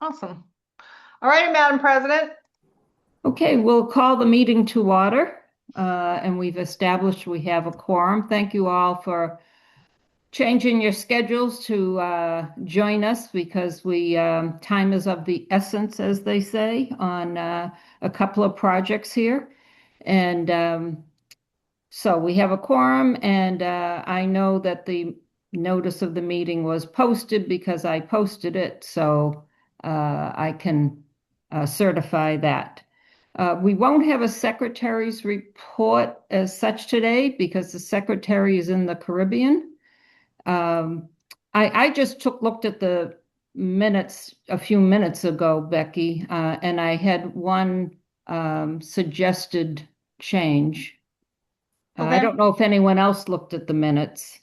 Awesome. All right, Madam President. Okay, we'll call the meeting to order, and we've established we have a quorum. Thank you all for changing your schedules to join us because time is of the essence, as they say, on a couple of projects here. And so we have a quorum, and I know that the notice of the meeting was posted because I posted it, so I can certify that. We won't have a secretary's report as such today because the secretary is in the Caribbean. Um, I just looked at the minutes a few minutes ago, Becky, and I had one suggested change. I Okay. don't know if anyone else looked at the minutes.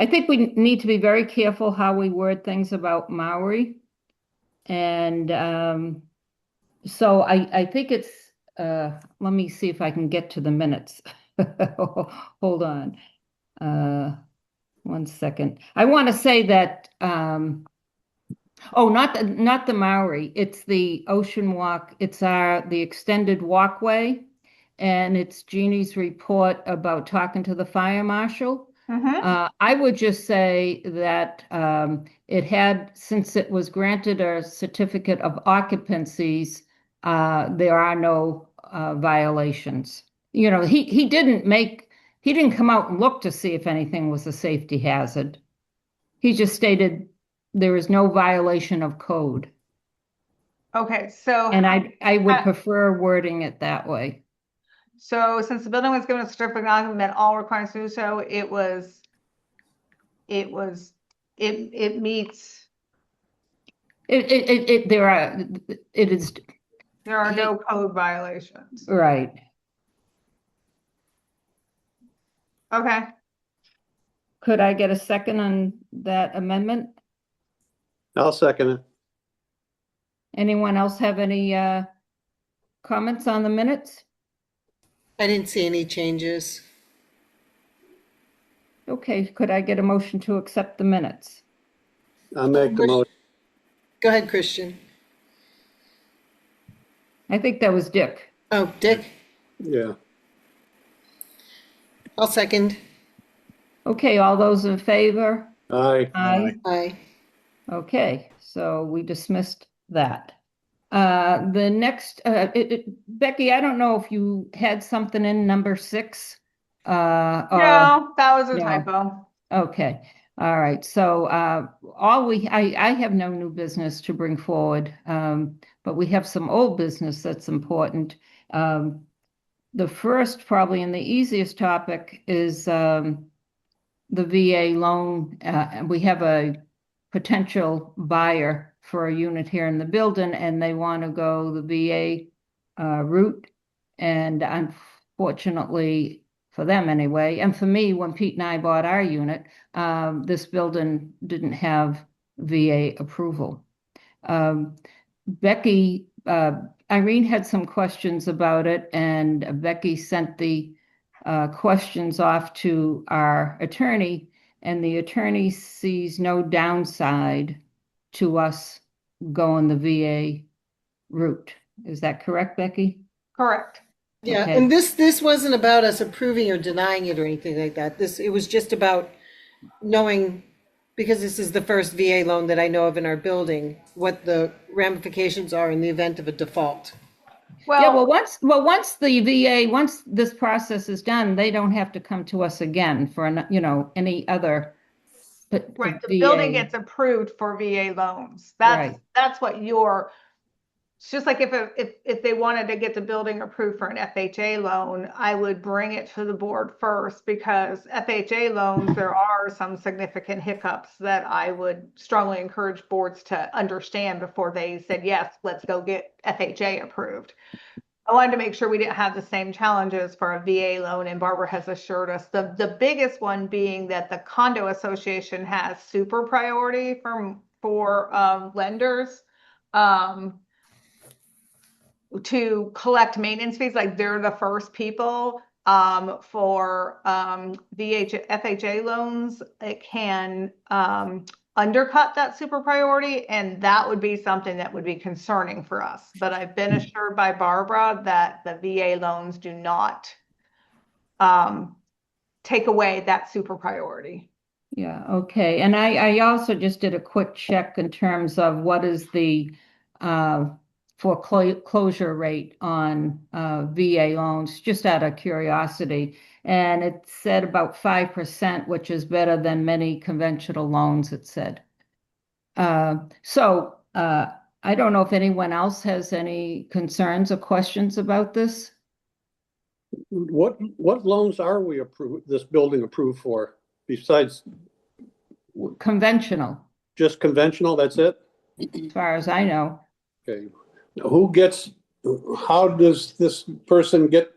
I think we need to be very careful how we word things about Maui. And so I think let me see if I can get to the minutes. Hold on. Uh, 1 second. I want to say that, oh, not the Maori. It's the Ocean Walk. It's the extended walkway. And it's Jeannie's report about talking to the fire marshal. Mm-hmm. I would just say that since it was granted a certificate of occupancies, there are no violations. You know, he didn't come out and look to see if anything was a safety hazard. He just stated there is no violation of code. Okay. So, And I would uh, prefer wording it that way. so since the building was given a certificate of occupancy, met all requirements to do so, it was, it meets. There are, it is, There are no he, code violations. right. Okay. Could I get a second on that amendment? I'll second it. Anyone else have any comments on the minutes? I didn't see any changes. Okay, could I get a motion to accept the minutes? I'll make the motion. Go ahead, Christian. I think that was Dick. Oh, Dick, Yeah. I'll second. Okay, all those in favor? Aye. Aye. Aye. Okay, so we dismissed that. The next, Becky, I don't know if you had something in number 6. Or No, that was a no. typo. Okay. All right. So I have no new business to bring forward, but we have some old business that's important. The first, probably, and the easiest topic is the VA loan. We have a potential buyer for a unit here in the building, and they want to go the VA route. And unfortunately, for them anyway, and for me, when Pete and I bought our unit, this building didn't have VA approval. Um, Becky, Irene had some questions about it, and Becky sent the questions off to our attorney, and the attorney sees no downside to us going the VA route. Is that correct, Becky? Correct. Yeah, Okay. and this wasn't about us approving or denying it or anything like that. It was just about knowing, because this is the first VA loan that I know of in our building, what the ramifications are in the event of a default. Yeah, Well, once the VA, once this process is done, they don't have to come to us again for any other right, the building VA. gets approved for VA loans. Right. That's what it's just like if they wanted to get the building approved for an FHA loan, I would bring it to the board first because FHA loans, there are some significant hiccups that I would strongly encourage boards to understand before they said, yes, let's go get FHA approved. I wanted to make sure we didn't have the same challenges for a VA loan, and Barbara has assured us the biggest one being that the condo association has super priority for lenders. Um, to collect maintenance fees, like they're the first people for FHA loans. It can undercut that super priority, and that would be something that would be concerning for us. But I've been assured by Barbara that the VA loans do not take away that super priority. Yeah, okay. And I also just did a quick check in terms of what is the foreclosure rate on VA loans, just out of curiosity. And it said about 5%, which is better than many conventional loans, it said. So I don't know if anyone else has any concerns or questions about this. What loans are we approved, this building approved for, besides Conventional, just conventional, that's it? as far as I know. Okay. Now, how does this person get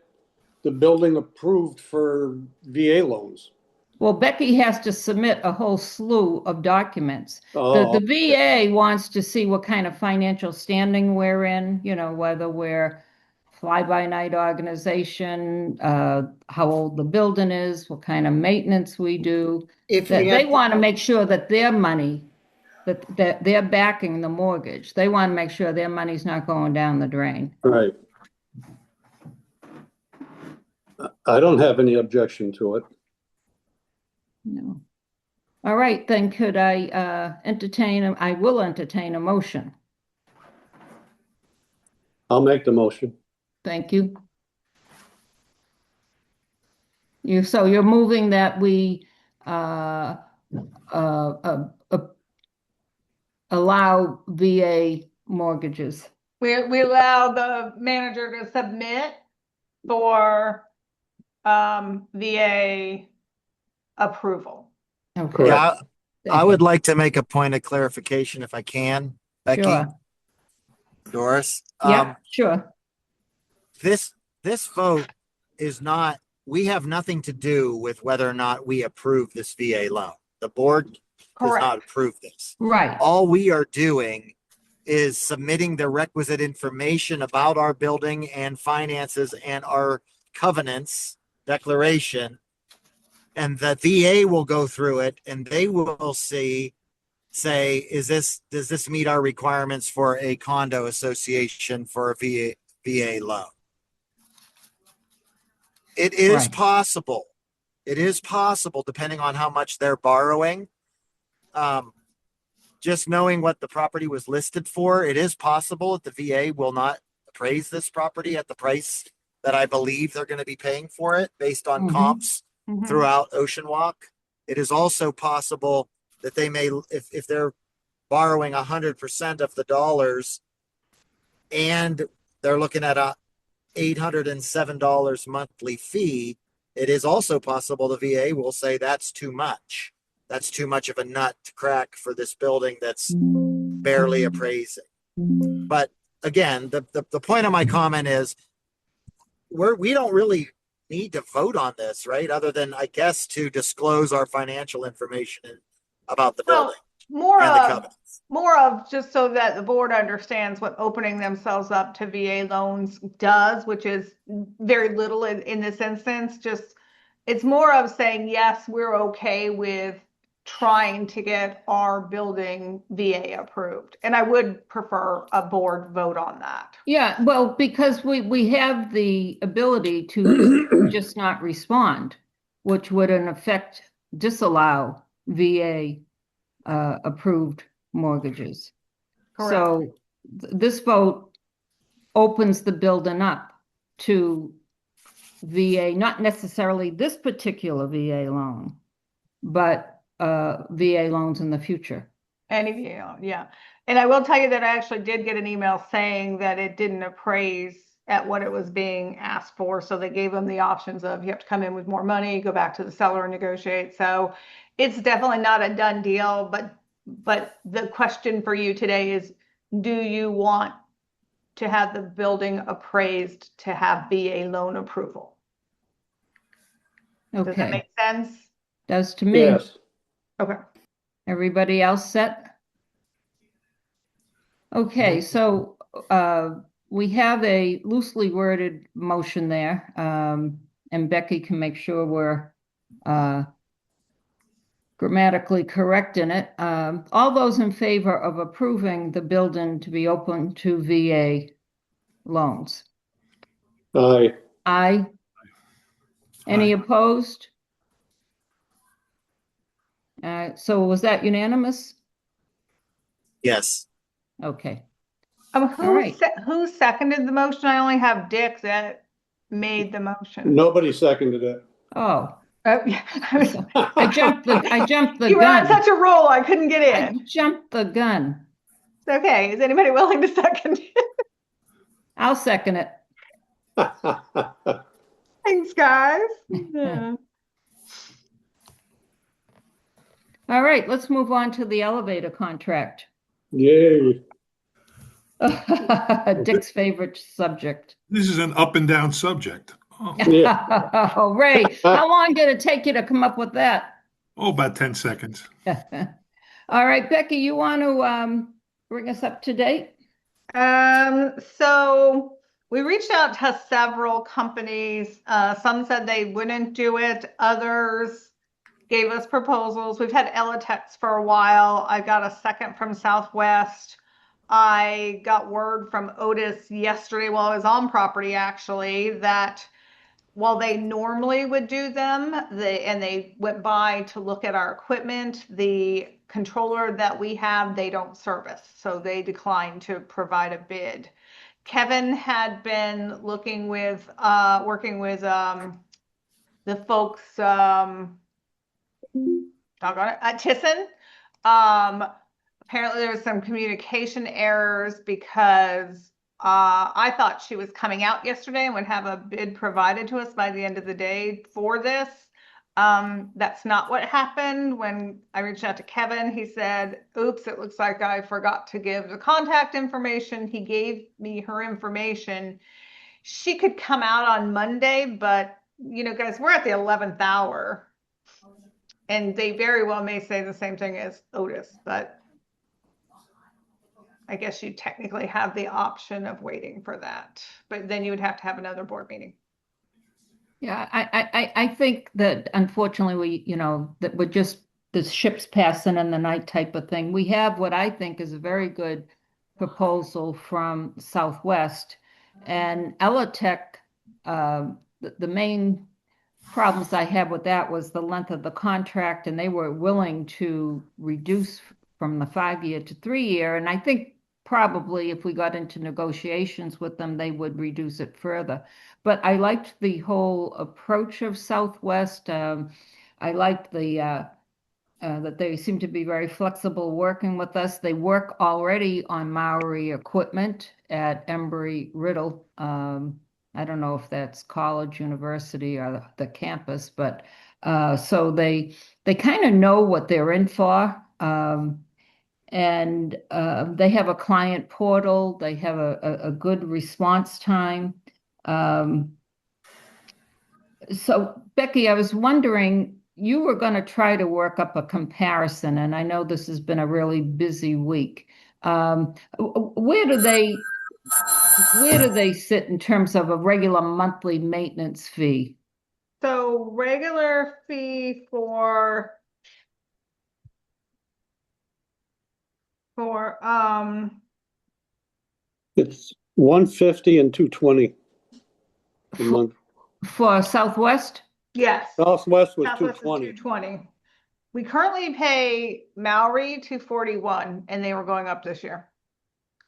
the building approved for VA loans? Well, Becky has to submit a whole slew of documents. Oh, The VA wants to see what kind of financial standing we're in, whether we're fly-by-night organization, how old the building is, what kind of maintenance we do. If we That they have, want to make sure that their money, that they're backing the mortgage. They want to make sure their money's not going down the drain. right. I don't have any objection to it. No. All right, then could I I will entertain a motion. I'll make the motion. Thank you. So you're moving that we uh, allow VA mortgages. We allow the manager to submit for VA approval. Okay. Yeah, Thank I you. would like to make a point of clarification if I can, Becky, Sure. Doris. Yeah, sure. This vote is not, we have nothing to do with whether or not we approve this VA loan. The board does not Correct. approve this. Right. All we are doing is submitting the requisite information about our building and finances and our covenants declaration. And the VA will go through it and they will say, does this meet our requirements for a condo association for a VA loan? It is Right. possible. It is possible, depending on how much they're borrowing. Just knowing what the property was listed for, it is possible that the VA will not appraise this property at the price that I believe they're going to be paying for it based on comps Mhm. throughout Ocean Walk. It is also possible that they may, if they're borrowing 100% of the dollars and they're looking at a $807 monthly fee, it is also possible the VA will say that's too much. That's too much of a nut to crack for this building that's barely appraising. But again, the point of my comment is we don't really need to vote on this, right? Other than, I guess, to disclose our financial information about the building More and the of, covenants. more of just so that the board understands what opening themselves up to VA loans does, which is very little in this instance. Just, it's more of saying, yes, we're okay with trying to get our building VA approved. And I would prefer a board vote on that. Yeah, well, because we have the ability to just not respond, which would in effect disallow VA approved mortgages. Correct. So this vote opens the building up to VA, not necessarily this particular VA loan, but VA loans in the future. Any VA loan, yeah. And I will tell you that I actually did get an email saying that it didn't appraise at what it was being asked for. So they gave them the options of you have to come in with more money, go back to the seller and negotiate. So it's definitely not a done deal, but the question for you today is, do you want to have the building appraised to have VA loan approval? Does that Okay, make sense? does to me. Yes. Okay. Everybody else set? Okay, so we have a loosely worded motion there, and Becky can make sure we're grammatically correct in it. All those in favor of approving the building to be open to VA loans? Aye. Aye. Any Aye. opposed? So was that unanimous? Yes. Okay. Who All right. who seconded the motion? I only have Dick that made the motion. Nobody seconded it. Oh, Oh, yeah. so I jumped the You were on gun. such a roll, I couldn't get I in. jumped the gun. It's okay. Is anybody willing to second it? I'll second it. Thanks, guys. Yeah. All right, let's move on to the elevator contract. Yay. Dick's favorite subject. This is an up and down subject. Oh, Yeah. Oh, Ray, how long did it take you to come up with that? oh, about 10 seconds. All right, Becky, you want to bring us up to date? So we reached out to several companies. Some said they wouldn't do it. Others gave us proposals. We've had Elatex for a while. I got a second from Southwest. I got word from Otis yesterday while I was on property, actually, that while they normally would do them, they went by to look at our equipment, the controller that we have, they don't service. So they declined to provide a bid. Kevin had been looking with, working with the folks, doggone it, at Tisson. Apparently there was some communication errors because I thought she was coming out yesterday and would have a bid provided to us by the end of the day for this. That's not what happened. When I reached out to Kevin, he said, oops, it looks like I forgot to give the contact information. He gave me her information. She could come out on Monday, but you know, guys, we're at the 11th hour. And they very well may say the same thing as Otis, but I guess you technically have the option of waiting for that, but then you would have to have another board meeting. Yeah, I think that unfortunately that we're just the ship's passing in the night type of thing. We have what I think is a very good proposal from Southwest and Elatech. The main problems I had with that was the length of the contract, and they were willing to reduce from the 5-year to 3-year. And I think probably if we got into negotiations with them, they would reduce it further. But I liked the whole approach of Southwest. I liked that they seem to be very flexible working with us. They work already on Maori equipment at Embry-Riddle. I don't know if that's college, university, or the campus, but so they kind of know what they're in for. And they have a client portal. They have a good response time. So Becky, I was wondering, you were going to try to work up a comparison, and I know this has been a really busy week. Where do they sit in terms of a regular monthly maintenance fee? So regular fee for It's 150 and 220 a month. For Southwest? yes, Southwest was Southwest is 220. 220. We currently pay Maori 241, and they were going up this year.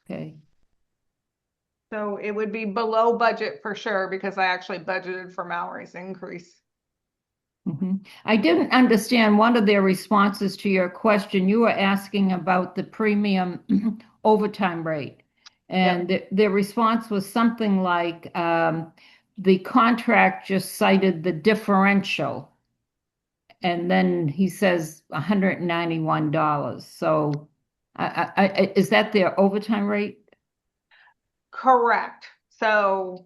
Okay. So it would be below budget for sure because I actually budgeted for Maori's increase. I didn't understand one of their responses to your question. You were asking about the premium overtime rate. And their response was something like the contract just cited the differential. And then he says $191. So is that their overtime rate? Correct. So,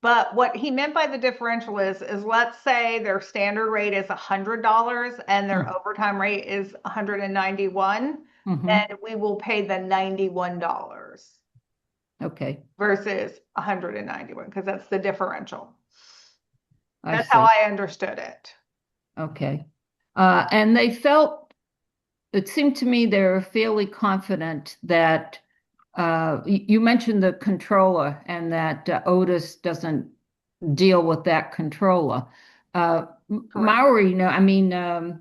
but what he meant by the differential is let's say their standard rate is $100 and their overtime rate is 191, then we will pay the $91. Okay. Versus 191 because that's the differential. I That's see. how I understood it. Okay. And they felt, it seemed to me they were fairly confident that you mentioned the controller and that Otis doesn't deal with that controller. Correct. Maori, no, I mean,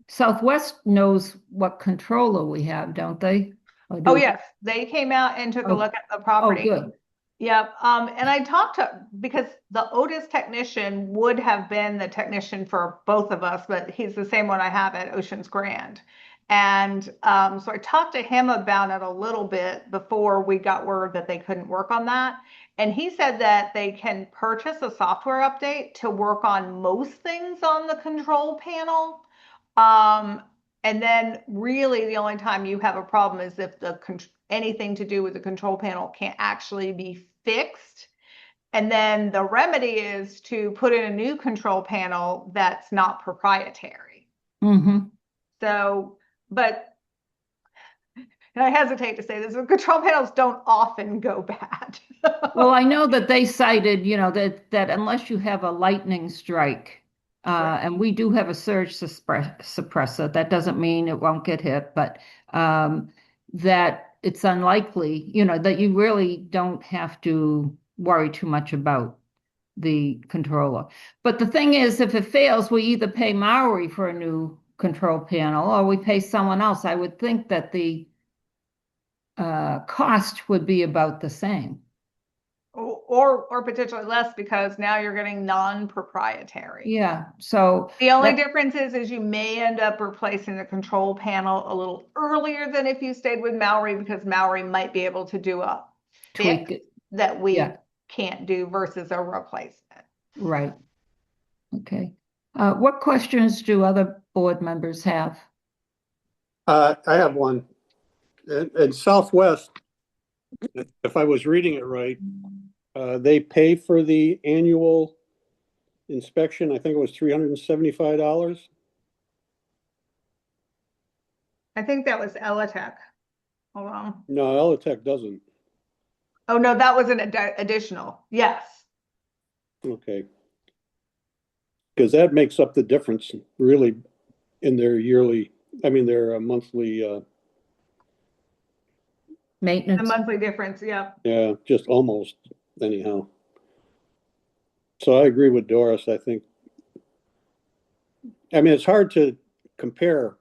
Southwest knows what controller we have, don't they? Or Oh, do, yes, they came out and took a oh, look at the oh, property. good. Yep. And I talked to, because the Otis technician would have been the technician for both of us, but he's the same one I have at Oceans Grand. And so I talked to him about it a little bit before we got word that they couldn't work on that. And he said that they can purchase a software update to work on most things on the control panel. Um, and then really the only time you have a problem is if anything to do with the control panel can't actually be fixed. And then the remedy is to put in a new control panel that's not proprietary. Mm-hmm. So, but and I hesitate to say this, but control panels don't often go bad. Well, I know that they cited, that unless you have a lightning strike, Right. and we do have a surge suppressor, that doesn't mean it won't get hit, but that it's unlikely, that you really don't have to worry too much about the controller. But the thing is, if it fails, we either pay Maori for a new control panel or we pay someone else. I would think that the cost would be about the same. Or potentially less because now you're getting non-proprietary. Yeah, so The only that difference is you may end up replacing the control panel a little earlier than if you stayed with Maori because Maori might be able to do a tweak fix it. that Yeah, we can't do versus a replacement. right. Okay. What questions do other board members have? I have one. In Southwest, if I was reading it right, they pay for the annual inspection. I think it was $375. I think that was Elitech. Hold on. No, Elitech doesn't. Oh, no, that was an additional. Yes. Okay. Because that makes up the difference really in their their monthly, The Maintenance? monthly difference. Yeah. yeah, just almost anyhow. So I agree with Doris. It's hard to compare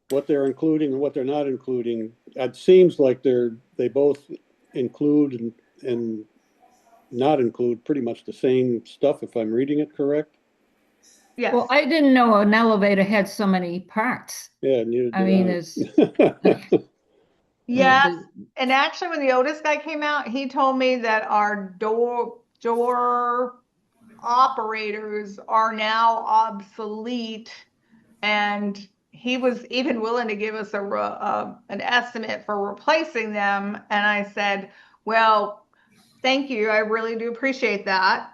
what they're including and what they're not including. It seems like they both include and not include pretty much the same stuff, if I'm reading it correct. Yes. Well, I didn't know an elevator had so many parts. Yeah, neither I mean, did Yes. the- And actually, when the Otis guy came out, he told me that our door operators are now obsolete, and he was even willing to give us an estimate for replacing them. And I said, "Well, thank you. I really do appreciate that."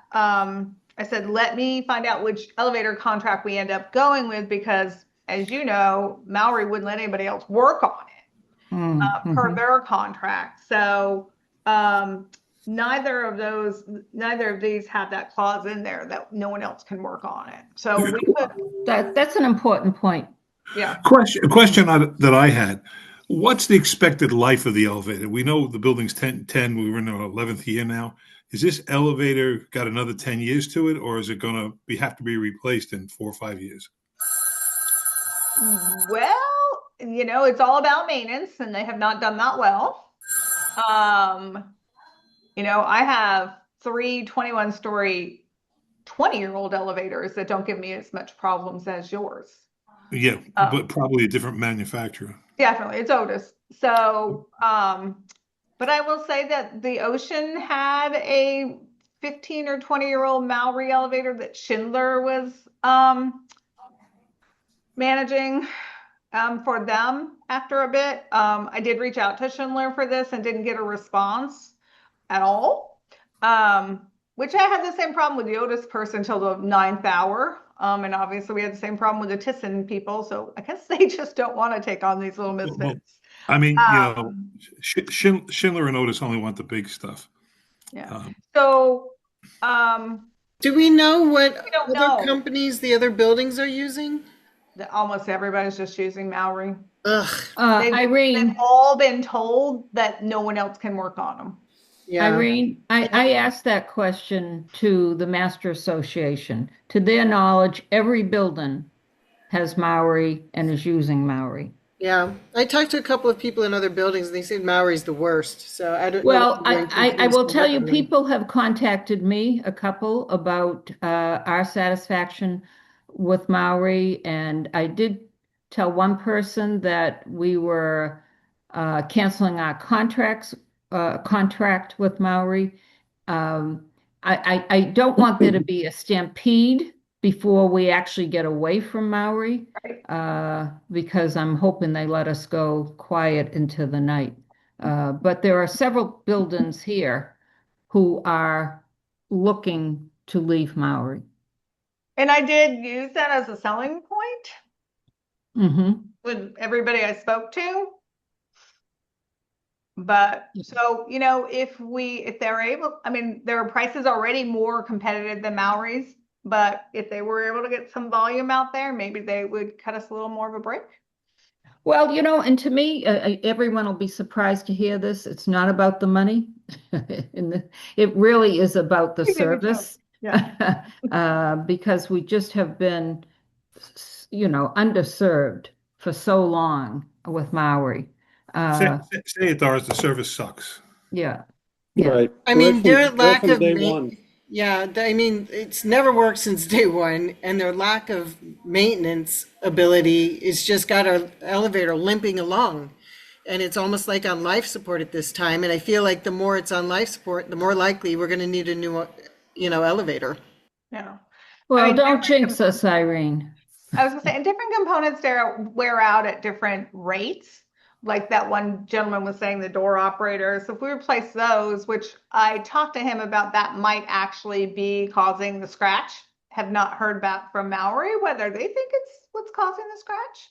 I said, "Let me find out which elevator contract we end up going with because, as you know, Maori wouldn't let anybody else work on it." Per Mhm. their contract. So um, neither of these have that clause in there that no one else can work on it. So we could, That's an important point. yeah. A question that I had. What's the expected life of the elevator? We know the building's 10. We're in our 11th year now. Is this elevator got another 10 years to it, or is it going to have to be replaced in 4 or 5 years? Well, it's all about maintenance, and they have not done that well. I have three 21-story 20-year-old elevators that don't give me as much problems as yours. Yeah, Um, but probably a different manufacturer. Definitely, it's Otis. So, but I will say that the Ocean had a 15 or 20-year-old Maori elevator that Schindler was managing for them after a bit. I did reach out to Schindler for this and didn't get a response at all. Which I had the same problem with the Otis person until the ninth hour. And obviously we had the same problem with the Thyssen people. So I guess they just don't want to take on these little Well, misfits. I mean, Um, Schindler and Otis only want the big stuff. yeah. Um, So um, Do we know what we don't other know. companies the other buildings are using? Almost everybody's just using Maori. Ugh, They've Irene, all been told that no one else can work on them. yeah. Irene, I asked that question to the Master Association. To their knowledge, every building has Maori and is using Maori. Yeah, I talked to a couple of people in other buildings, and they said Maori's the worst. So I don't know Well, what they're I continues will to tell work you, on them. people have contacted me, a couple, about our satisfaction with Maui, and I did tell one person that we were canceling our contract with Maui. Um, I don't want there to be a stampede before we actually get away from Maui, Right. because I'm hoping they let us go quiet into the night. But there are several buildings here who are looking to leave Maui. And I did use that as a selling point Hmm. with everybody I spoke to. But so, if they're able, I mean, their prices already more competitive than Maori's, but if they were able to get some volume out there, maybe they would cut us a little more of a break. Well, and to me, everyone will be surprised to hear this. It's not about the money. It really is about the Maybe so. service, Yeah. because we just have been, underserved for so long with Maui. Say, Uh, say it, Doris, the service sucks. yeah, yeah. Right. I Right mean, their right lack from of day one. yeah, I mean, it's never worked since day one, and their lack of maintenance ability is just got our elevator limping along. And it's almost like on life support at this time. And I feel like the more it's on life support, the more likely we're going to need a new, elevator. Yeah. I Well, mean, don't jinx us, Irene. I was gonna say, and different components there wear out at different rates. Like that one gentleman was saying, the door operators. So if we replace those, which I talked to him about, that might actually be causing the scratch. Have not heard back from Maori whether they think it's what's causing the scratch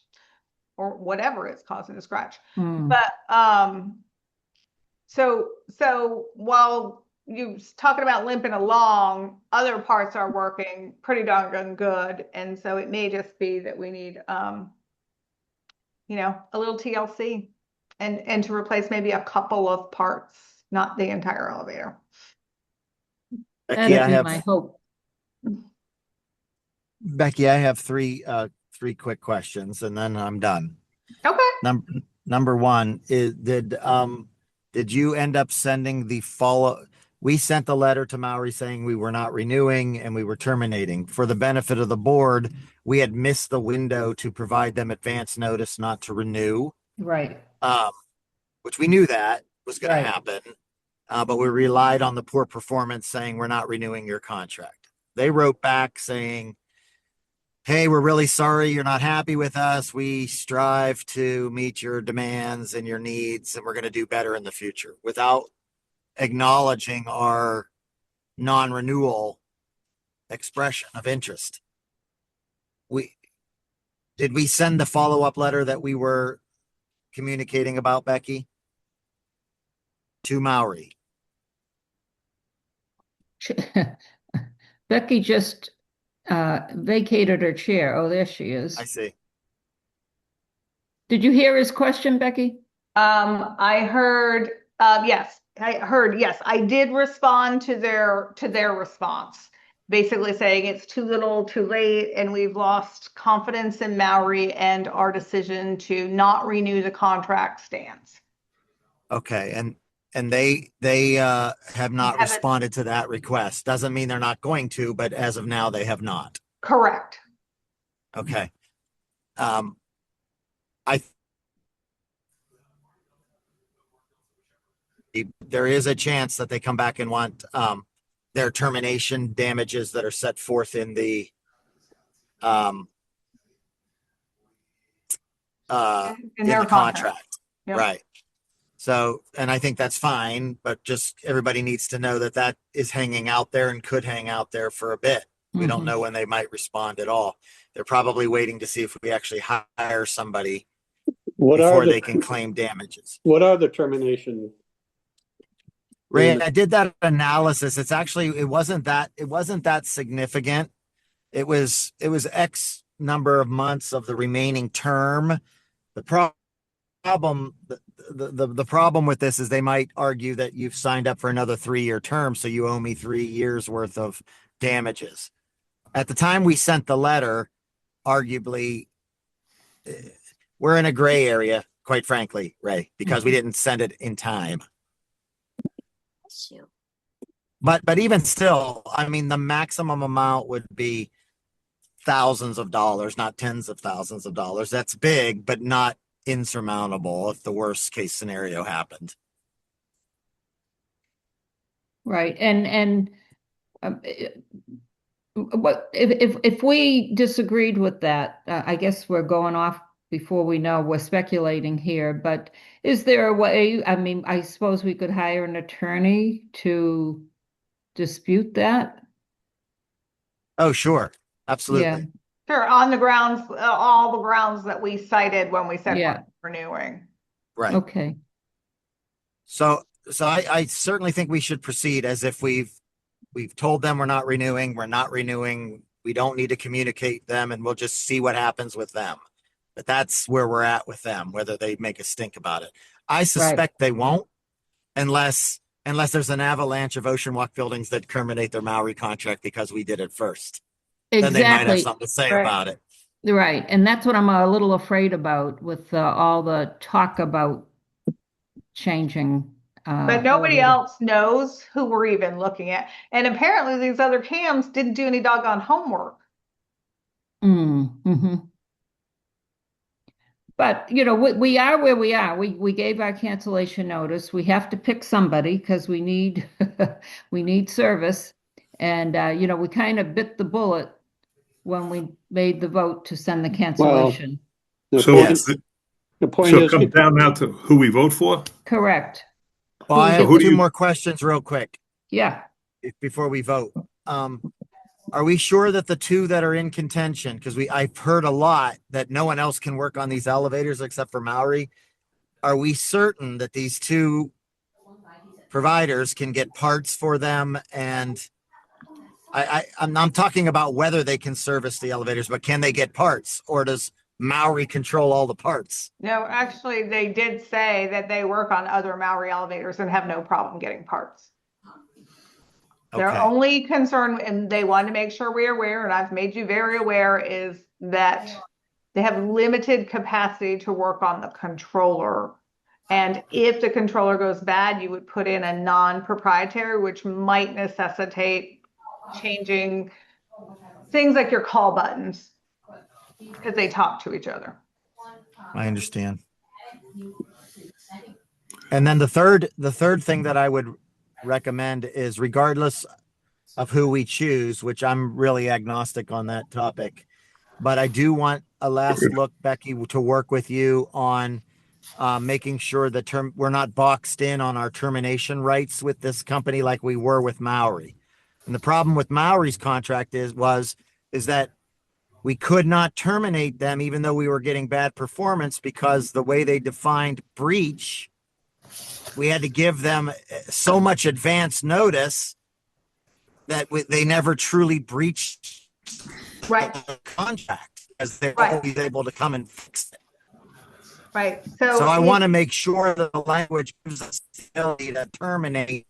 or whatever is causing the scratch. Hmm. But so while you talking about limping along, other parts are working pretty darn good, and so it may just be that we need a little TLC and to replace maybe a couple of parts, not the entire elevator. Becky, That'd I be have my hope. three quick questions, and then I'm done. Okay. Number one is did you end up sending the follow? We sent the letter to Maori saying we were not renewing and we were terminating. For the benefit of the board, we had missed the window to provide them advance notice not to renew, Right. which we knew that was going Right. to happen, but we relied on the poor performance saying we're not renewing your contract. They wrote back saying, hey, we're really sorry you're not happy with us. We strive to meet your demands and your needs, and we're going to do better in the future, without acknowledging our non-renewal expression of interest. Did we send the follow-up letter that we were communicating about, Becky? To Maori. Becky just vacated her chair. Oh, there she is. I see. Did you hear his question, Becky? I heard, yes, yes. I did respond to their response, basically saying it's too little, too late, and we've lost confidence in Maori, and our decision to not renew the contract stands. Okay, and they have not Haven't- responded to that request. Doesn't mean they're not going to, but as of now, they have not. Correct. Okay. I there is a chance that they come back and want their termination damages that are set forth in the In their contract. Yep. Right. So, and I think that's fine, but just everybody needs to know that that is hanging out there and could hang out there for a bit. We don't know when they might respond at all. They're probably waiting to see if we actually hire somebody before they can claim damages. What are the termination? Ray, I did that analysis. It wasn't that significant. It was X number of months of the remaining term. The problem, the problem with this is they might argue that you've signed up for another 3-year term, so you owe me 3 years worth of damages. At the time we sent the letter, arguably, we're in a gray area, quite frankly, Ray, because we didn't send it in time. But even still, I mean, the maximum amount would be thousands of dollars, not tens of thousands of dollars. That's big, but not insurmountable if the worst case scenario happened. Right. And what if we disagreed with that? I guess we're going off before we know. We're speculating here, but is there a way? I mean, I suppose we could hire an attorney to dispute that. Oh, sure. Yeah. Absolutely. Sure, on the grounds, all the grounds that we cited when we said Yeah. we're renewing. Right. Okay. So I certainly think we should proceed as if we've told them we're not renewing, we don't need to communicate them, and we'll just see what happens with them. But that's where we're at with them, whether they make a stink about it. I suspect they won't unless there's an avalanche of Ocean Walk buildings that terminate their Maui contract because we did it first. Then they might have Exactly. something to say Right. about it. Right. And that's what I'm a little afraid about with all the talk about changing. But nobody elevator. else knows who we're even looking at. And apparently these other cams didn't do any doggone homework. Mm-hmm. But, you know, we are where we are. We gave our cancellation notice. We have to pick somebody because we need we need service. And, you know, we kind of bit the bullet when we made the vote to send the cancellation. The So point, it's the point so it is, comes down now to who we vote for? Correct. Well, I So have who do two you- more questions real quick Yeah. before we vote. Are we sure that the two that are in contention, because I've heard a lot that no one else can work on these elevators except for Maori. Are we certain that these two providers can get parts for them? And I'm talking about whether they can service the elevators, but can they get parts, or does Maori control all the parts? No, actually, they did say that they work on other Maori elevators and have no problem getting parts. Their Okay. only concern, and they want to make sure we're aware, and I've made you very aware, is that they have limited capacity to work on the controller. And if the controller goes bad, you would put in a non-proprietary, which might necessitate changing things like your call buttons because they talk to each other. I understand. And then the third thing that I would recommend is, regardless of who we choose, which I'm really agnostic on that topic, but I do want a last look, Becky, to work with you on making sure that we're not boxed in on our termination rights with this company like we were with Maori. And the problem with Maori's contract is that we could not terminate them even though we were getting bad performance, because the way they defined breach, we had to give them so much advance notice that they never truly breached Right, the contract, as they're Right. always able to come and fix it. right. So I want to make sure that the language gives us the ability to terminate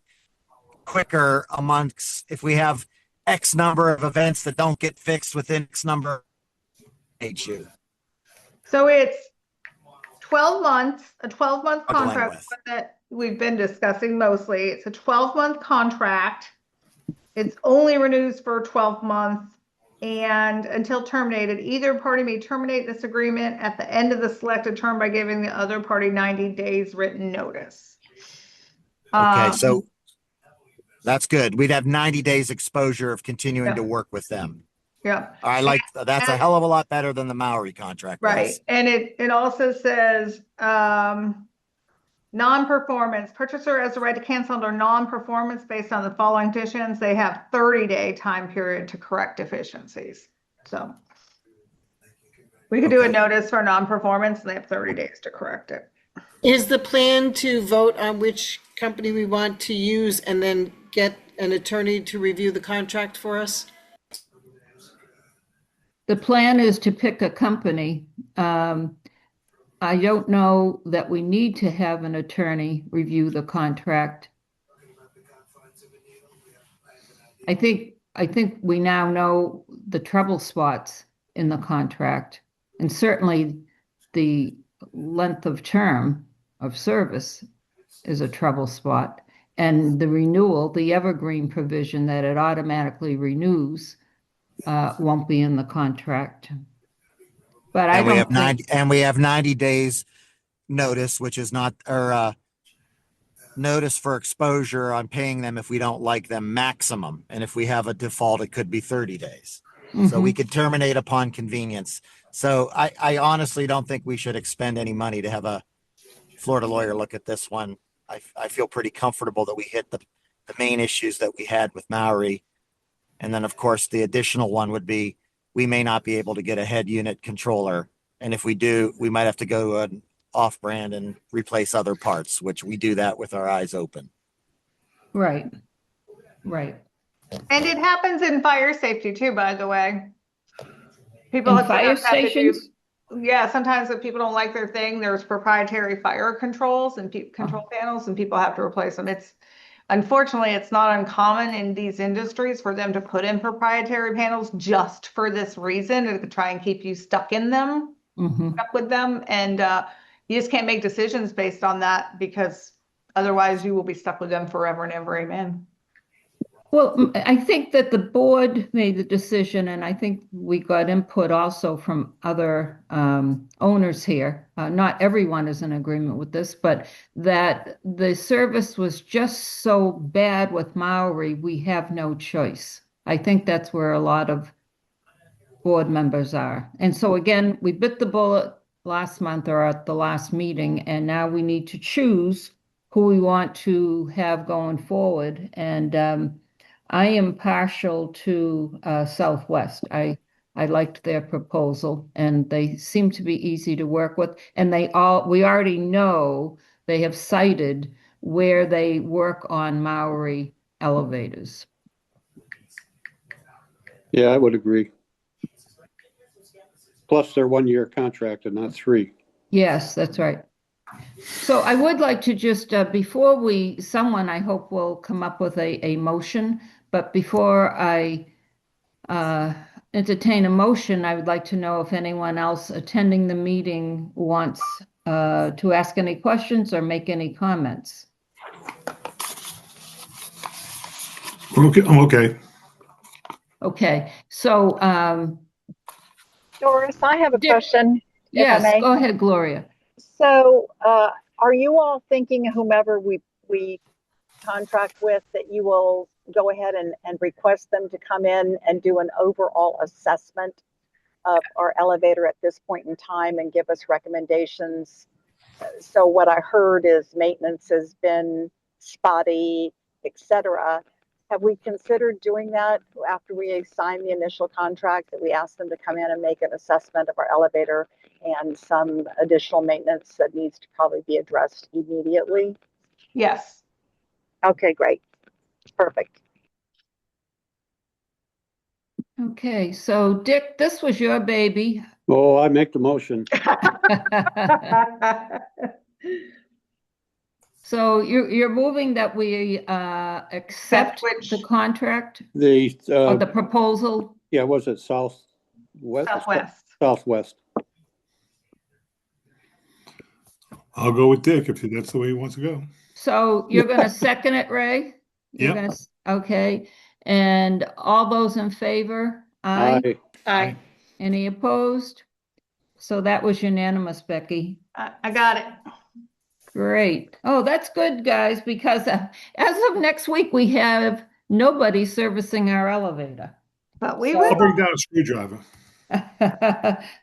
quicker amongst, if we have X number of events that don't get fixed within X number of HU. So it's 12 months, a 12-month Struggling contract with. that we've been discussing mostly. It's a 12-month contract. It's only renews for 12 months and until terminated. Either party may terminate this agreement at the end of the selected term by giving the other party 90 days written notice. Okay, so that's good. We'd have 90 days exposure of continuing Yeah. to work with them. Yeah. That's a hell of a lot better than the Maori contract. Right. was. And it also says non-performance. Purchaser has the right to cancel under non-performance based on the following conditions. They have 30-day time period to correct deficiencies. So we could do a Okay. notice for non-performance and they have 30 days to correct it. Is the plan to vote on which company we want to use and then get an attorney to review the contract for us? The plan is to pick a company. I don't know that we need to have an attorney review the contract. I think we now know the trouble spots in the contract, and certainly the length of term of service is a trouble spot. And the renewal, the evergreen provision that it automatically renews, won't be in the contract. But I And we have don't think, 90 days notice, which is not, or notice for exposure on paying them if we don't like them maximum. And if we have a default, it could be 30 days. So we Mhm. could terminate upon convenience. So I honestly don't think we should expend any money to have a Florida lawyer look at this one. I feel pretty comfortable that we hit the main issues that we had with Maori. And then, of course, the additional one would be we may not be able to get a head unit controller. And if we do, we might have to go an off brand and replace other parts, which we do that with our eyes open. Right, right. And it happens in fire safety too, by the way. People In have fire sometimes have to do, stations? yeah, sometimes if people don't like their thing, there's proprietary fire controls and control panels and people have to replace them. Unfortunately, it's not uncommon in these industries for them to put in proprietary panels just for this reason, to try and keep you stuck in them, Mhm. stuck with them. And you just can't make decisions based on that because otherwise you will be stuck with them forever and ever. Amen. Well, I think that the board made the decision, and I think we got input also from other owners here. Not everyone is in agreement with this, but that the service was just so bad with Maori, we have no choice. I think that's where a lot of board members are. And so again, we bit the bullet last month or at the last meeting, and now we need to choose who we want to have going forward. And I am partial to Southwest. I liked their proposal, and they seem to be easy to work with. And we already know they have cited where they work on Maori elevators. Yeah, I would agree. Plus their 1 year contract and not 3. Yes, that's right. So I would like to just, before someone I hope will come up with a motion, but before I uh, entertain a motion, I would like to know if anyone else attending the meeting wants to ask any questions or make any comments. Okay, I'm okay. Okay, so Doris, I have a Dick, question, if I yes, may. go ahead, Gloria. So, are you all thinking whomever we contract with that you will go ahead and request them to come in and do an overall assessment of our elevator at this point in time and give us recommendations? So what I heard is maintenance has been spotty, etc. Have we considered doing that after we sign the initial contract, that we ask them to come in and make an assessment of our elevator and some additional maintenance that needs to probably be addressed immediately? Yes. Okay, great. Perfect. Okay, so Dick, this was your baby. Oh, I make the motion. So you're moving that we accept which the contract The, or the proposal? yeah, was it Southwest? Southwest. Southwest. I'll go with Dick if that's the way he wants to go. So you're going to second it, Ray? You're Yep. going to, okay. And all those in favor? Aye. Aye. Aye. Any opposed? So that was unanimous, Becky. I got it. Great. Oh, that's good, guys, because as of next week, we have nobody servicing our elevator. But we So- I'll will. bring down a screwdriver.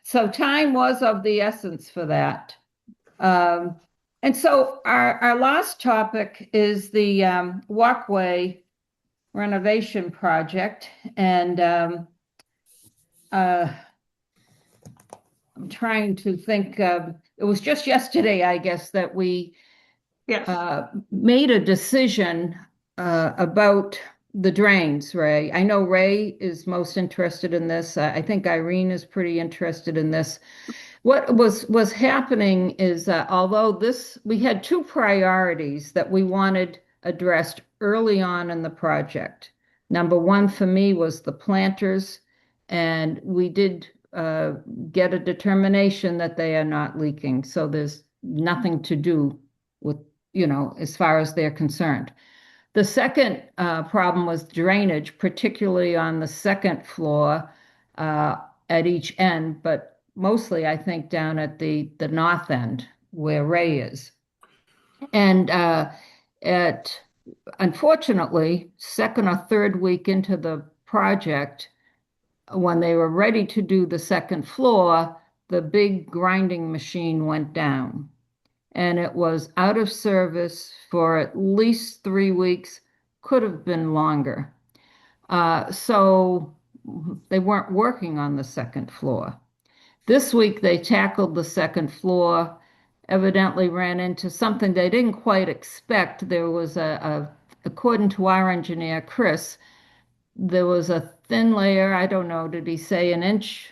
So time was of the essence for that. And so our last topic is the walkway renovation project. And I'm trying to think, it was just yesterday, I guess, that we Yes. made a decision about the drains, Ray. I know Ray is most interested in this. I think Irene is pretty interested in this. What was happening is although we had two priorities that we wanted addressed early on in the project. Number one for me was the planters, and we did get a determination that they are not leaking. So there's nothing to do with, as far as they're concerned. The second problem was drainage, particularly on the second floor uh, at each end, but mostly I think down at the north end where Ray is. And at unfortunately, second or third week into the project, when they were ready to do the second floor, the big grinding machine went down and it was out of service for at least 3 weeks, could have been longer. So they weren't working on the second floor. This week they tackled the second floor, evidently ran into something they didn't quite expect. There was according to our engineer, Chris, there was a thin layer, I don't know, did he say an inch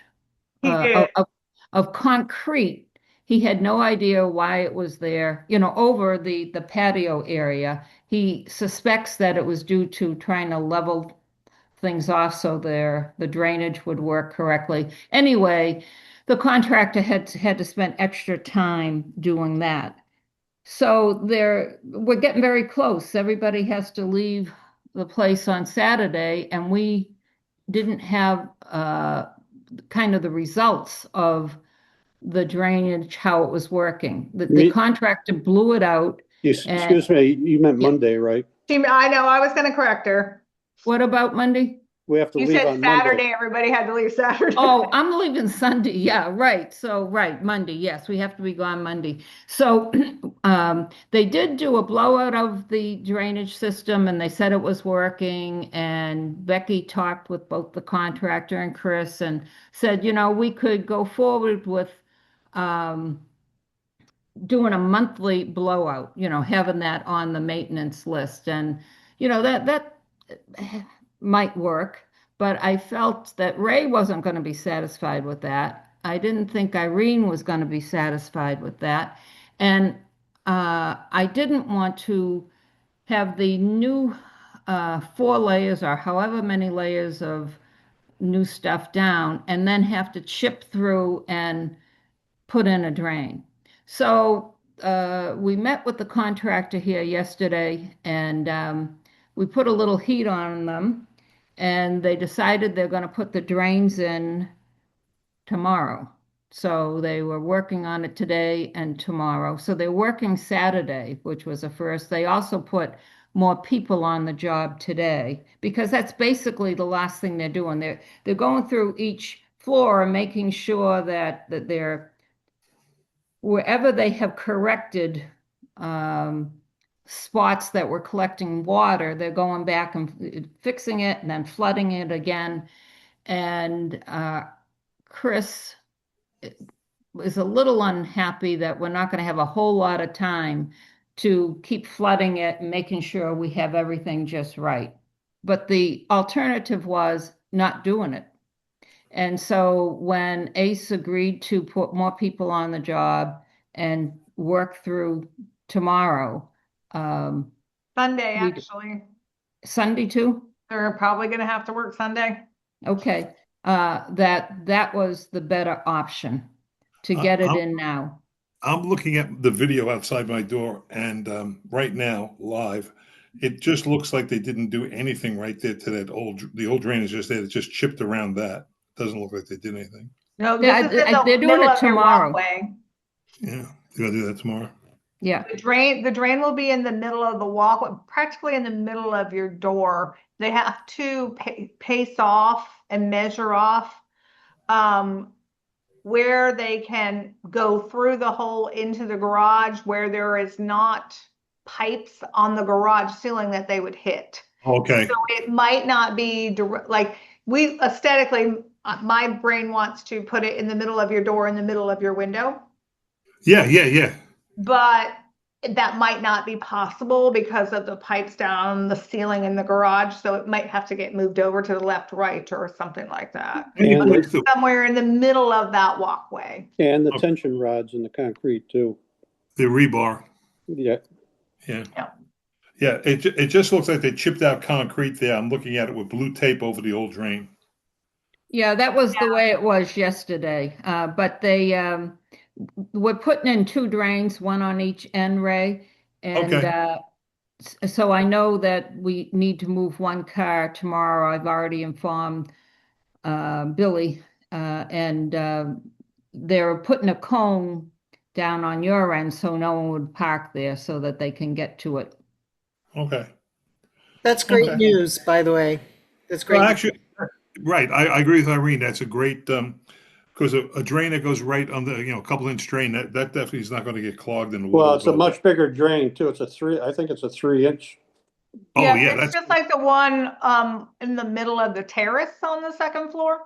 He uh, did. of, of, of concrete. He had no idea why it was there, over the patio area. He suspects that it was due to trying to level things off so the drainage would work correctly. Anyway, the contractor had to spend extra time doing that. So we're getting very close. Everybody has to leave the place on Saturday, and we didn't have kind of the results of the drainage, how it was working. The contractor blew it out. And Excuse me, you meant yeah, Monday, right? I know, I was going to correct her. what about Monday? We have to You leave said on Monday. Saturday, everybody had to leave Saturday. Oh, I'm leaving Sunday. Yeah, right. So, right, Monday. Yes, we have to be gone Monday. So, they did do a blowout of the drainage system and they said it was working. And Becky talked with both the contractor and Chris and said, we could go forward with um, doing a monthly blowout, having that on the maintenance list. And, that might work, but I felt that Ray wasn't going to be satisfied with that. I didn't think Irene was going to be satisfied with that. And I didn't want to have the new 4 layers or however many layers of new stuff down and then have to chip through and put in a drain. So we met with the contractor here yesterday and we put a little heat on them and they decided they're going to put the drains in tomorrow. So they were working on it today and tomorrow. So they're working Saturday, which was a first. They also put more people on the job today because that's basically the last thing they're doing. They're going through each floor and making sure that they're wherever they have corrected um, spots that were collecting water, they're going back and fixing it and then flooding it again. And Chris is a little unhappy that we're not going to have a whole lot of time to keep flooding it and making sure we have everything just right. But the alternative was not doing it. And so when Ace agreed to put more people on the job and work through tomorrow, um, Sunday, we actually. Sunday too? They're probably going to have to work Sunday. Okay. That was the better option to get it I'm, in now. I'm looking at the video outside my door, and right now, live, it just looks like they didn't do anything right there to the old drain is just there. It just chipped around that. Doesn't look like they did anything. No, this Yeah, is in the they're doing middle it of your tomorrow. walkway. Yeah, they're gonna do that tomorrow. Yeah. The drain will be in the middle of the walkway, practically in the middle of your door. They have to pace off and measure off where they can go through the hole into the garage where there is not pipes on the garage ceiling that they would hit. Okay. So it might not be like we aesthetically, my brain wants to put it in the middle of your door, in the middle of your window. Yeah. But that might not be possible because of the pipes down the ceiling in the garage. So it might have to get moved over to the left, right, or something like that. You'd And, like to, Somewhere in the middle of that walkway. and the tension rods in the concrete too. the rebar, Yeah, yeah. Yeah. Yeah, it just looks like they chipped out concrete there. I'm looking at it with blue tape over the old drain. Yeah, that was the way it was yesterday. But we're putting in 2 drains, one on each end, Ray. And Okay. so I know that we need to move 1 car tomorrow. I've already informed Billy, and they're putting a cone down on your end so no one would park there so that they can get to it. Okay. That's great Okay. news, by the way. That's great. Well, news. actually, right. I agree with Irene. That's a great, because a drain that goes right on the, a couple inch drain, that definitely is not going to get clogged in the water. well, will it's a go. much bigger drain too. I think it's a 3 inch. Oh, Yeah, yeah, it's that's, just like the one in the middle of the terrace on the second floor.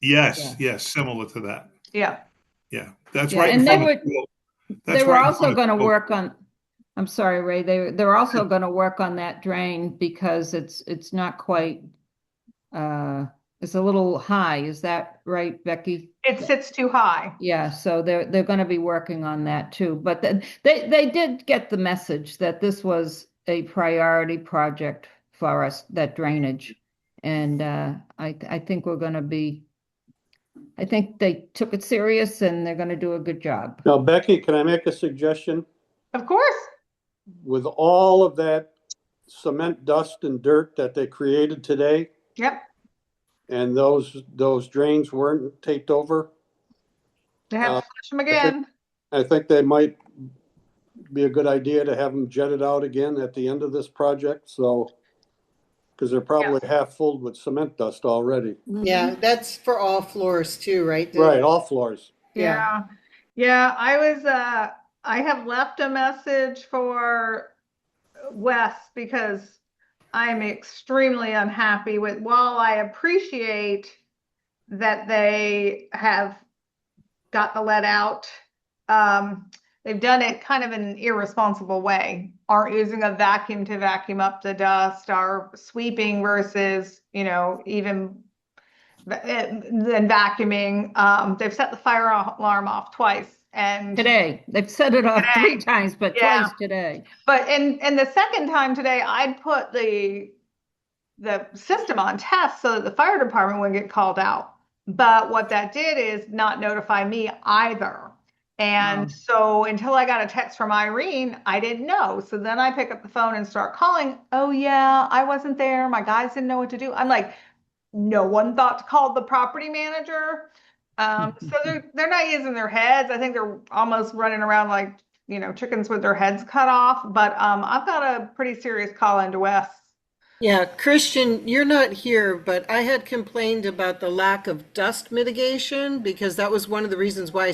yes, yes, similar to that. Yeah. Yeah, that's Yeah, right in and front of the school. they That's were right in also front of going to the school. work on, I'm sorry, Ray, they're also going to work on that drain because it's not quite, it's a little high. Is that right, Becky? It sits too high. Yeah, so they're going to be working on that too. But they did get the message that this was a priority project for us, that drainage. And I think we're going to be, I think they took it serious and they're going to do a good job. Now, Becky, can I make a suggestion? Of course. With all of that cement dust and dirt that they created today, Yep. and those drains weren't taped over, They have Uh, to flush them again. I think they might be a good idea to have them jetted out again at the end of this project. So, because they're probably half full with cement dust already. Yeah, that's for all floors too, right? Right, all floors. Yeah. Yeah, I have left a message for Wes because I'm extremely unhappy with, while I appreciate that they have got the lead out, they've done it kind of in an irresponsible way. Aren't using a vacuum to vacuum up the dust, are sweeping versus, even than vacuuming. They've set the fire alarm off twice. And Today, they've set it off Today. 3 times, but Yeah. twice today. But and the second time today, I'd put the system on test so that the fire department wouldn't get called out. But what that did is not notify me either. And Oh. so until I got a text from Irene, I didn't know. So then I pick up the phone and start calling. Oh yeah, I wasn't there. My guys didn't know what to do. I'm like, no one thought to call the property manager. So they're not using their heads. I think they're almost running around like, chickens with their heads cut off. But I've got a pretty serious call into Wes. Yeah, Christian, you're not here, but I had complained about the lack of dust mitigation because that was one of the reasons why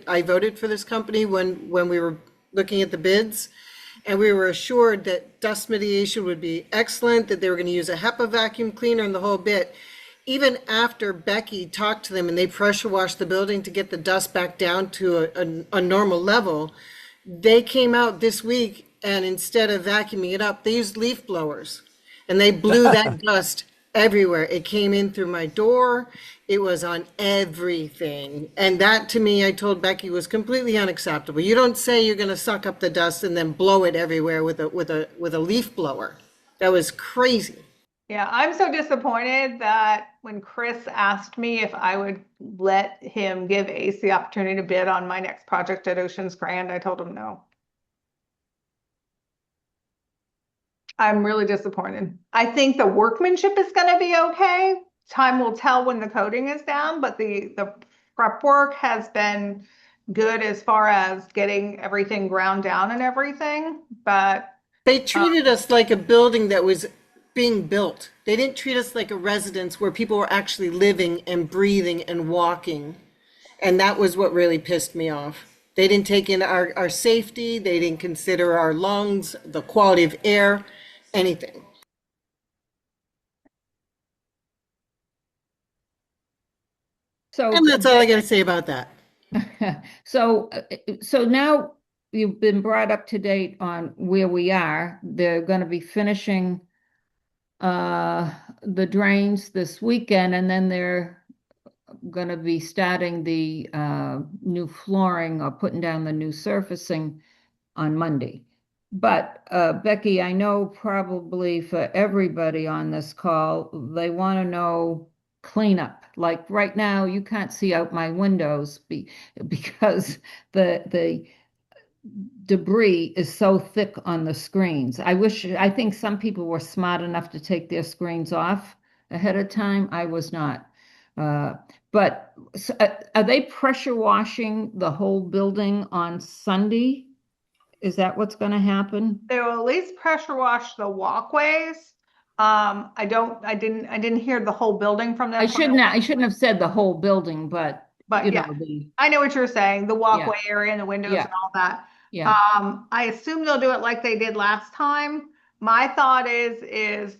I voted for this company when we were looking at the bids. And we were assured that dust mitigation would be excellent, that they were going to use a HEPA vacuum cleaner and the whole bit. Even after Becky talked to them and they pressure washed the building to get the dust back down to a normal level, they came out this week and instead of vacuuming it up, they used leaf blowers. And they blew that dust everywhere. It came in through my door. It was on everything. And that to me, I told Becky, was completely unacceptable. You don't say you're going to suck up the dust and then blow it everywhere with a leaf blower. That was crazy. Yeah, I'm so disappointed that when Chris asked me if I would let him give Ace the opportunity to bid on my next project at Oceans Grand, I told him no. I'm really disappointed. I think the workmanship is going to be okay. Time will tell when the coating is down, but the prep work has been good as far as getting everything ground down and everything. But They treated us like a building that was being built. They didn't treat us like a residence where people were actually living and breathing and walking. And that was what really pissed me off. They didn't take in our safety. They didn't consider our lungs, the quality of air, anything. So And that's all I got to say about that. so now you've been brought up to date on where we are. They're going to be finishing the drains this weekend, and then they're going to be starting the new flooring or putting down the new surfacing on Monday. But Becky, I know probably for everybody on this call, they want to know cleanup. Like right now, you can't see out my windows because the debris is so thick on the screens. I think some people were smart enough to take their screens off ahead of time. I was not. Uh, but are they pressure washing the whole building on Sunday? Is that what's going to happen? They will at least pressure wash the walkways. I didn't hear the whole building from them. I shouldn't have said the whole building, but But yeah, the I know what you're saying, the yeah, walkway area and the windows yeah, and all that. yeah. I assume they'll do it like they did last time. My thought is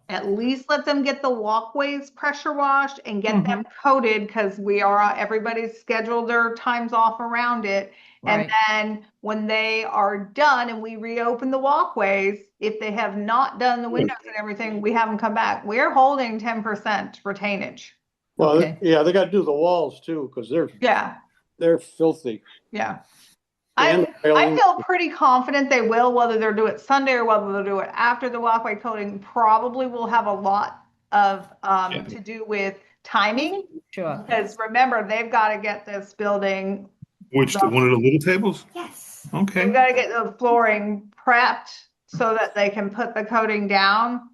at least let them get the walkways pressure washed and get them Mhm. coated because everybody's scheduled their times off around it. And Right. then when they are done and we reopen the walkways, if they have not done the windows and everything, we have them come back. We're holding 10% retainage. Well, Okay. yeah, they got to do the walls too, because Yeah, they're filthy. yeah. And the I railing. feel pretty confident they will, whether they'll do it Sunday or whether they'll do it after the walkway coating, probably will have a lot of Yeah. to do with timing. Sure. Because remember, they've got to get this building, Which, one of the little tables? yes, Okay. they've got to get the flooring prepped so that they can put the coating down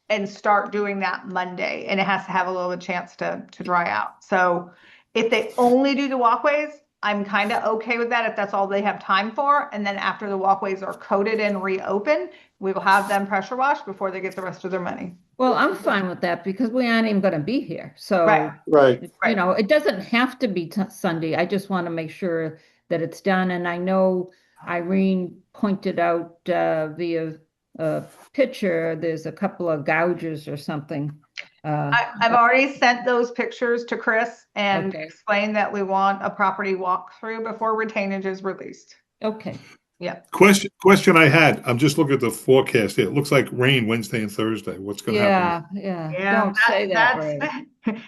and start doing that Monday. And it has to have a little chance to dry out. So if they only do the walkways, I'm kind of okay with that if that's all they have time for. And then after the walkways are coated and reopened, we will have them pressure washed before they get the rest of their money. Well, I'm fine with that because we aren't even going to be here. Right, So, Right. right. it doesn't have to be Sunday. I just want to make sure that it's done. And I know Irene pointed out via a picture, there's a couple of gouges or something. I've already sent those pictures to Chris and Okay. explained that we want a property walkthrough before retainage is released. Okay. Yeah. Question I had. I'm just looking at the forecast here. It looks like rain Wednesday and Thursday. What's going to happen? Yeah. Yeah, Don't say that,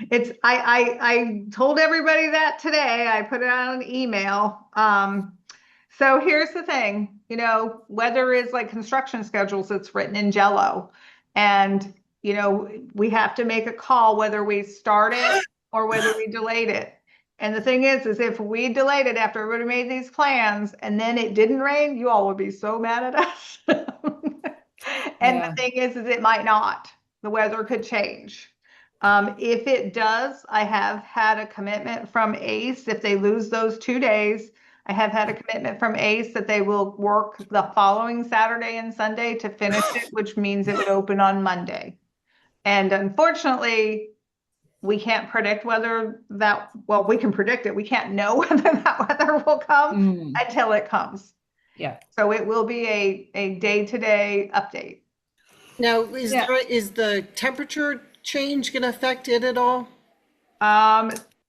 that's Ray. I told everybody that today. I put it out on email. So here's the thing, weather is like construction schedules, it's written in jello. And, we have to make a call whether we start it or whether we delayed it. And the thing is if we delayed it after everybody made these plans and then it didn't rain, you all would be so mad at us. And the Yeah. thing is it might not. The weather could change. If it does, I have had a commitment from ACE. If they lose those 2 days, I have had a commitment from ACE that they will work the following Saturday and Sunday to finish it, which means it would open on Monday. And unfortunately, we can't predict well, we can predict it. We can't know whether that weather will come Mm, until it comes. yeah. So it will be a day-to-day update. Now, Yeah. is the temperature change going to affect it at all?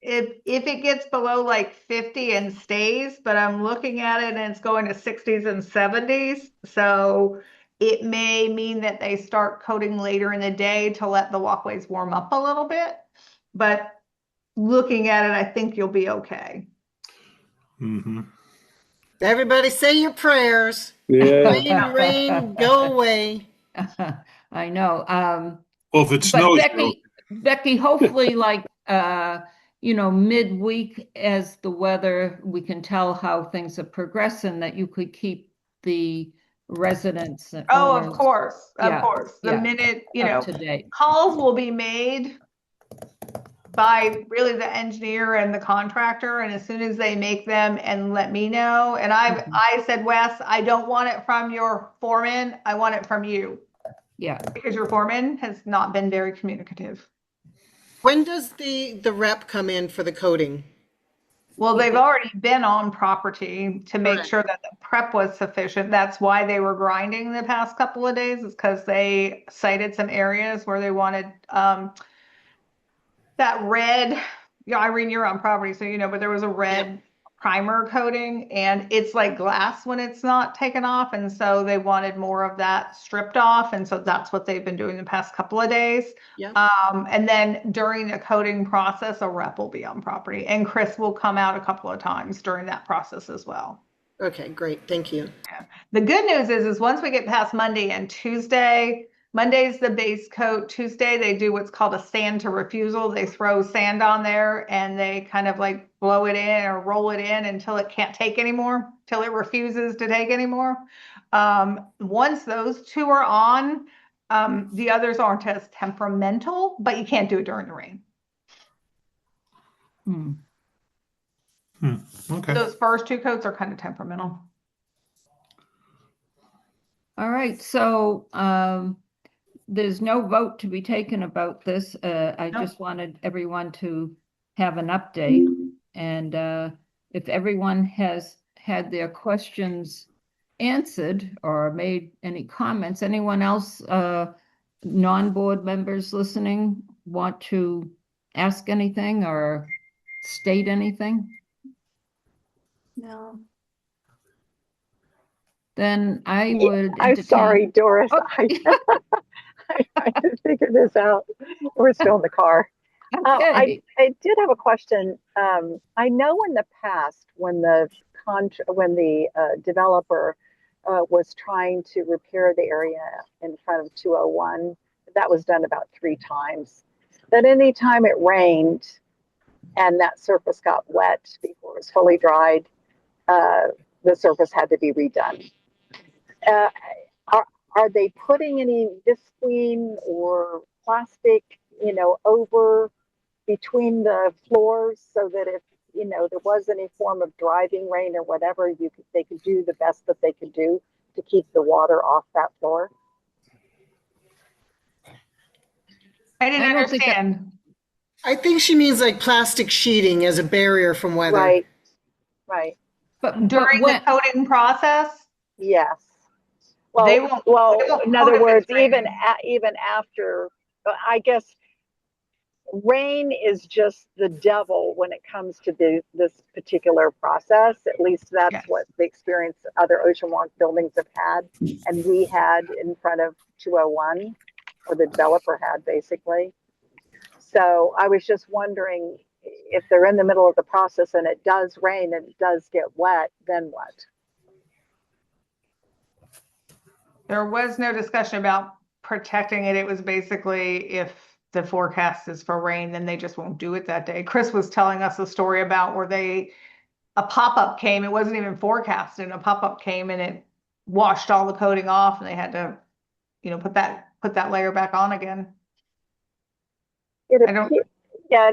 If it gets below like 50 and stays, but I'm looking at it and it's going to 60s and 70s. So it may mean that they start coating later in the day to let the walkways warm up a little bit. But looking at it, I think you'll be okay. Mm-hmm. Everybody say your prayers. Yeah. Rain, go away. I know. Well, if it But snows, Becky, hopefully, like midweek as the weather, we can tell how things are progressing, that you could keep the residents and Oh, of owners, course, of yeah, course. The yeah, minute, up to date. calls will be made by really the engineer and the contractor. And as soon as they make them and let me know, and Mhm. I said, Wes, I don't want it from your foreman. I want it from you Yeah. because your foreman has not been very communicative. When does the rep come in for the coating? Well, they've already been on property to make Correct. sure that the prep was sufficient. That's why they were grinding the past couple of days, is because they cited some areas where they wanted that red. Yeah, Irene, you're on property, so but there was a red primer coating, and it's like glass when it's not taken off. And so they wanted more of that stripped off. And so that's what they've been doing the past couple of days. Yeah. And then during the coating process, a rep will be on property, and Chris will come out a couple of times during that process as well. Okay, great. Thank you. The good news is once we get past Monday and Tuesday, Monday's the base coat. Tuesday, they do what's called a sand to refusal. They throw sand on there and they kind of like blow it in or roll it in until it can't take anymore, till it refuses to take anymore. Once those two are on, the others aren't as temperamental, but you can't do it during the rain. Okay. Those first two coats are kind of temperamental. All right, so there's no vote to be taken about this. I No. just wanted everyone to have an update. And if everyone has had their questions answered or made any comments, anyone else, non-board members listening, want to ask anything or state anything? No. Then I would I'm sorry, entertain. Doris. Oh. I tried to figure this out. We're still in the car. Okay. I did have a question. I know in the past when the developer was trying to repair the area in front of 201, that was done about 3 times. That anytime it rained and that surface got wet before it was fully dried, the surface had to be redone. Uh, are they putting any visqueen or plastic, over between the floors so that if, there was any form of driving rain or whatever, they could do the best that they could do to keep the water off that floor? I didn't I don't think understand. I think she means like plastic sheeting as a barrier from weather. Right, right. but During the when, coating process, Yes. they Well, won't in coat other if words, it's raining. even after, I guess rain is just the devil when it comes to this particular process. At least that's Yes. what the experience other ocean walk buildings have had, and we had in front of 201, or the developer had basically. So I was just wondering if they're in the middle of the process and it does rain and it does get wet, then what? There was no discussion about protecting it. It was basically if the forecast is for rain, then they just won't do it that day. Chris was telling us a story about where a pop-up came, it wasn't even forecasted, a pop-up came and it washed all the coating off and they had to, put that layer back on again. It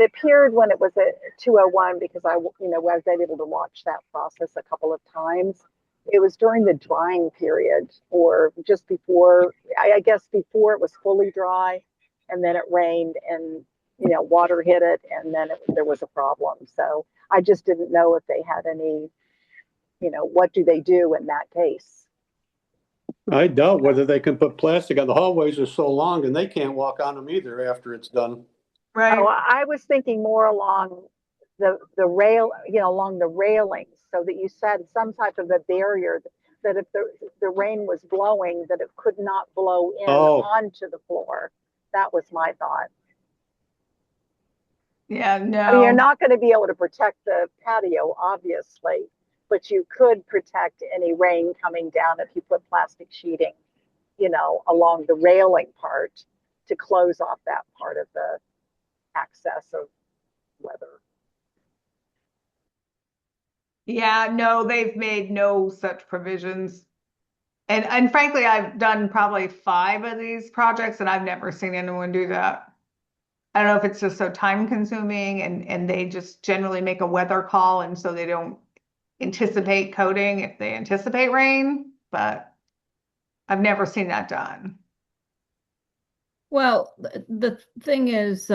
appeared when it was at 201 because I was able to watch that process a couple of times. It was during the drying period or just before, I guess before it was fully dry, and then it rained and, water hit it, and then there was a problem. So I just didn't know if they had any, what do they do in that case? I doubt whether they can put plastic on. The hallways are so long and they can't walk on them either after it's done. Right. Oh, I was thinking more along the rail, along the railings, so that you said some type of a barrier that if the rain was blowing, that it could not blow in onto the floor. That was my thought. Yeah, no. I mean, you're not going to be able to protect the patio, obviously, but you could protect any rain coming down if you put plastic sheeting, along the railing part to close off that part of the access of weather. Yeah, no, they've made no such provisions. And frankly, I've done probably 5 of these projects and I've never seen anyone do that. I don't know if it's just so time consuming and they just generally make a weather call and so they don't anticipate coating if they anticipate rain, but I've never seen that done. well, the thing is,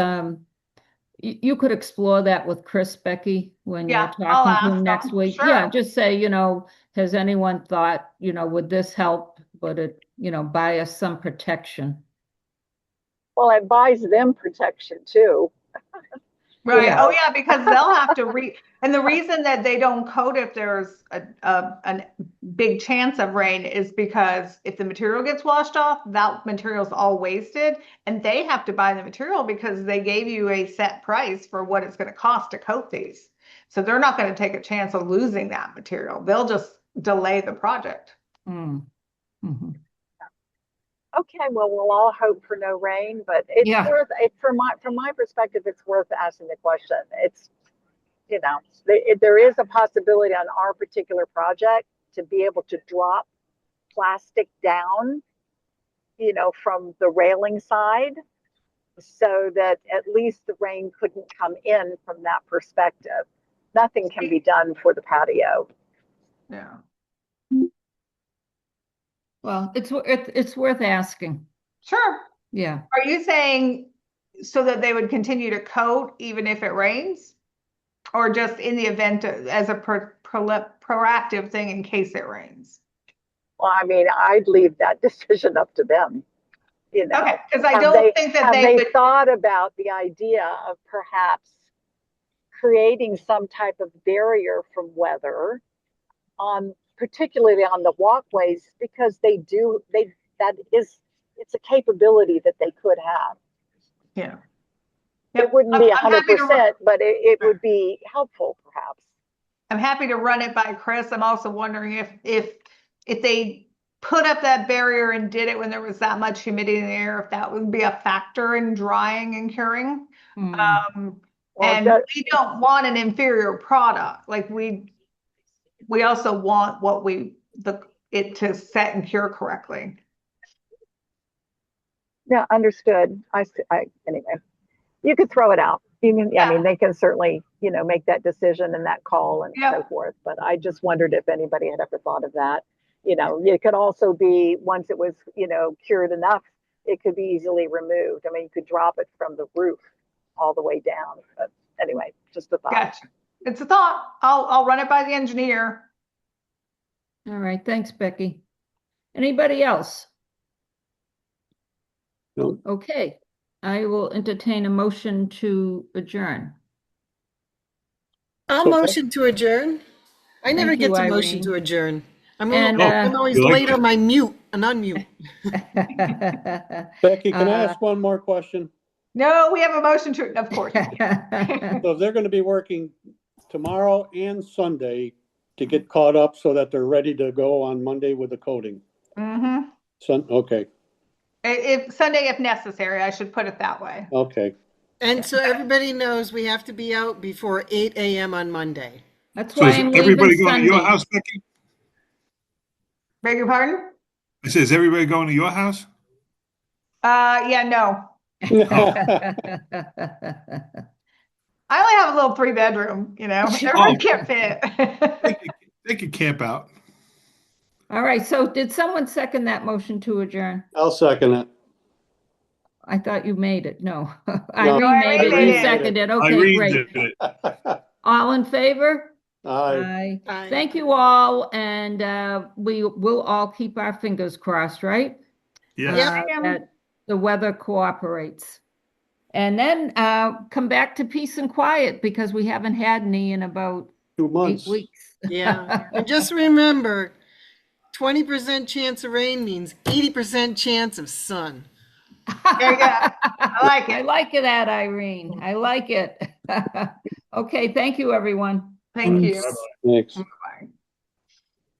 you could explore that with Chris, Becky, when you're Yeah, I'll talking to him ask next them. week. Sure. Yeah, just say, has anyone thought, would this help? Would it, buy us some protection? Well, it buys them protection too. Right. Yeah. Oh, yeah, because they'll have to and the reason that they don't coat if there's a big chance of rain is because if the material gets washed off, that material's all wasted, and they have to buy the material because they gave you a set price for what it's going to cost to coat these. So they're not going to take a chance of losing that material. They'll just delay the project. Mm. Mhm. Okay, well, we'll all hope for no rain, but it's Yeah. worth it from my perspective. It's worth asking the question. It's there is a possibility on our particular project to be able to drop plastic down, from the railing side, so that at least the rain couldn't come in from that perspective. Nothing can be done for the patio. Yeah. Well, it's worth asking. Sure. Yeah. Are you saying so that they would continue to coat even if it rains? Or just in the event as a proactive thing in case it rains? Well, I mean, I'd leave that decision up to them. Okay, because I Have don't they think that have they they would. thought about the idea of perhaps creating some type of barrier from weather on, particularly on the walkways, because it's a capability that they could have. Yeah. It Yep. wouldn't be I'm happy to. 100%, but it would be helpful, perhaps. I'm happy to run it by Chris. I'm also wondering if they put up that barrier and did it when there was that much humidity in the air, if that would be a factor in drying and curing. Mm. Well, And we don't want an inferior product. Like we also want it to set and cure correctly. yeah, understood. Anyway, you could throw it out. I mean, they can certainly, make that decision and that call and so forth. But I just wondered if anybody had ever thought of that. It could also be once it was, cured enough, it could be easily removed. I mean, you could drop it from the roof all the way down. But anyway, just a thought. Gotcha. It's a thought. I'll run it by the engineer. All right. Thanks, Becky. Anybody else? No. Okay. I will entertain a motion to adjourn. I'll So- motion to adjourn. I never Thank get you, to motion Irene. to adjourn. And, I'm always you like late that. on my mute and unmute. Becky, can I ask one more question? No, we have a motion to, of course. So if they're going to be working tomorrow and Sunday to get caught up so that they're ready to go on Monday with the coating. Mm-hmm. Okay, If Sunday, if necessary, I should put it that way. okay. And so everybody knows we have to be out before 8 a.m. on Monday. That's So why is I'm everybody leaving going to your Sunday. house, Becky? Beg your pardon? I said, is everybody going to your house? Yeah, no. I only have a little 3-bedroom, everybody can't fit. They could camp out. All right. So did someone second that motion to adjourn? I'll second it. I thought you made it. No. No, Irene made it. Irene You made it. seconded. Okay, Irene great. did it. All in favor? Aye. Aye. Aye. Thank you all. And we will all keep our fingers crossed, right? Yes. Yep. That the weather cooperates. And then come back to peace and quiet because we haven't had any in about 2 8 months. weeks. Yeah. And just remember, 20% chance of rain means 80% chance of sun. There you go. I like it. I like that, Irene. I like it. Okay, thank you, everyone. Thank you. Thanks.